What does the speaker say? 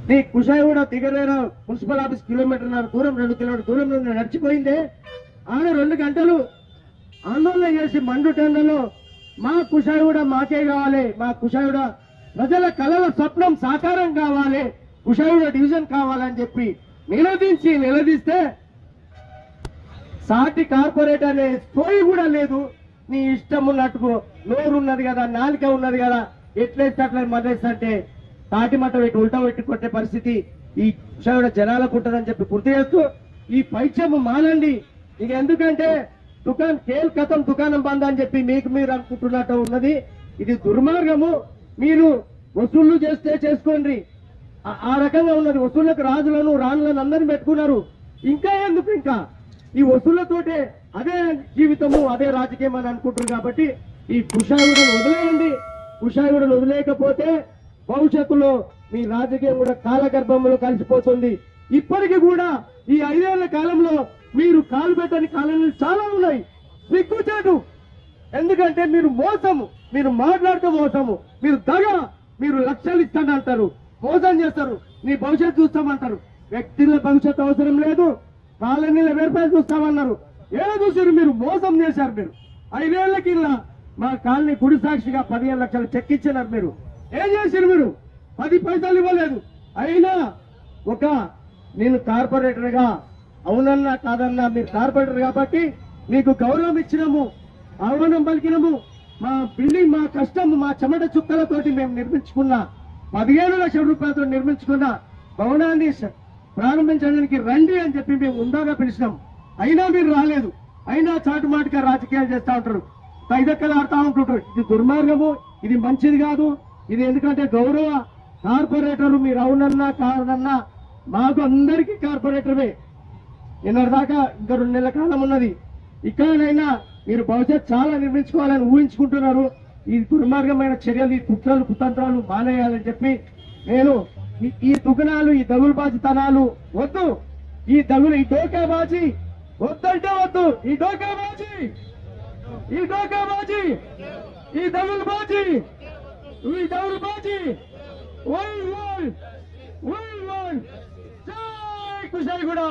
నీ Kushaiguda దిగరేన municipal office kilometre దూరం 2 kilometre దూరం నుండి నడిచిపోయిందే. ఆడ 2 గంటలు ఆందోళన చేసి మండుటెండలో మా కుషాయిగూడ మాకే కావాలి, మా కుషాయిగూడ ప్రజల కళల స్వప్నం సాకారం కావాలి, కుషాయిగూడ డివిజన్ కావాలని చెప్పి నిలదీస్తే సాటి కార్పొరేట్ అనే స్టోరీ కూడా లేదు. నీ ఇష్టం ఉన్నట్టుకు నోరు ఉన్నది కదా, నాలిక ఉన్నది కదా, ఎట్లేస్తే అట్లా మర్రేస్తే తాటి మట్ట పెట్టి ఉల్టా పెట్టి కొట్టే పరిస్థితి ఈ కుషాయిగూడ జనాలకు ఉంటుందని చెప్పి గుర్తు చేస్తూ ఈ పైచము మానండి. ఇక ఎందుకంటే దుకాణం బంద్ అని చెప్పి మీకు మీరు అనుకుంటున్నట్టు ఉన్నది. ఇది దుర్మార్గము. మీరు వసూళ్లు చేస్తే చేసుకోండి, ఆ రకంగా ఉన్నది. వసూళ్లకు రాజులను రాణులను అందరిని పెట్టుకున్నారు. ఇంకా ఎందుకు ఇంకా ఈ వసూళ్లతోటే అదే జీవితము అదే రాజకీయం అని అనుకుంటున్నారు. కాబట్టి ఈ కుషాయిగూడను వదిలేయండి. కుషాయిగూడను వదిలేయకపోతే భవిష్యత్తులో మీ రాజకీయం కూడా కాలగర్భంలో కలిసిపోతుంది. ఇప్పటికీ కూడా ఈ 5 ఏళ్ల కాలంలో మీరు కాలు పెట్టని కాలంలో చాలా ఉన్నాయి. సిగ్గుచేటు. ఎందుకంటే మీరు మోసము, మీరు మాట్లాడుతూ మోసము, మీరు దగ, మీరు లక్షలు ఇస్తానంటారు, మోసం చేస్తారు, నీ భవిష్యత్తు చూస్తామంటారు. వ్యక్తుల భవిష్యత్తు అవసరం లేదు, కాలనీల వేర్పాటు చూస్తామన్నారు. ఏదో చూసారు, మీరు మోసం చేశారు. మీరు 5 ఏళ్ల కింద మా కాలనీ గుడి సాక్షిగా 15 లక్షలు చెక్ ఇచ్చినారు. మీరు ఏం చేశారు? మీరు 10 పైసలు ఇవ్వలేదు. అయినా నేను కార్పొరేటర్ గా అవునన్నా కాదన్నా మీరు కార్పొరేటర్ కాబట్టి మీకు గౌరవం ఇచ్చినాము, ఆహ్వానం పలికినాము. మా బిల్డింగ్ మా కష్టం మా చెమట చుక్కలతోటి మేము నిర్మించుకున్న 15 లక్షల రూపాయలతో నిర్మించుకున్న భవనాన్ని ప్రారంభించడానికి రండి అని చెప్పి మేము ఉందాగా పిలిచినాం. అయినా మీరు రాలేదు. అయినా చాటుమాటుగా రాజకీయాలు చేస్తూ ఉంటారు, తైదక్కలు ఆడుతూ ఉంటుంటారు. ఇది దుర్మార్గము, ఇది మంచిది కాదు. ఇది ఎందుకంటే గౌరవ కార్పొరేటరు మీరు అవునన్నా కాదన్నా మాకు అందరికీ కార్పొరేటరే. నిన్నటిదాకా ఇంకా 2 నెలల కాలం ఉన్నది. ఇక్కడైనా మీరు భవిష్యత్ చాలా నిర్మించుకోవాలని ఊహించుకుంటున్నారు. ఈ దుర్మార్గమైన చర్యలు, ఈ కుట్రలు కుతంత్రాలు మానేయాలని చెప్పి నేను ఈ దుకాణాలు, ఈ దగులుబాజితనాలు వద్దు. ఈ డోకాబాజీ వద్దంటే వద్దు. ఈ డోకాబాజీ, ఈ దగులుబాజీ, జై కుషాయిగూడ.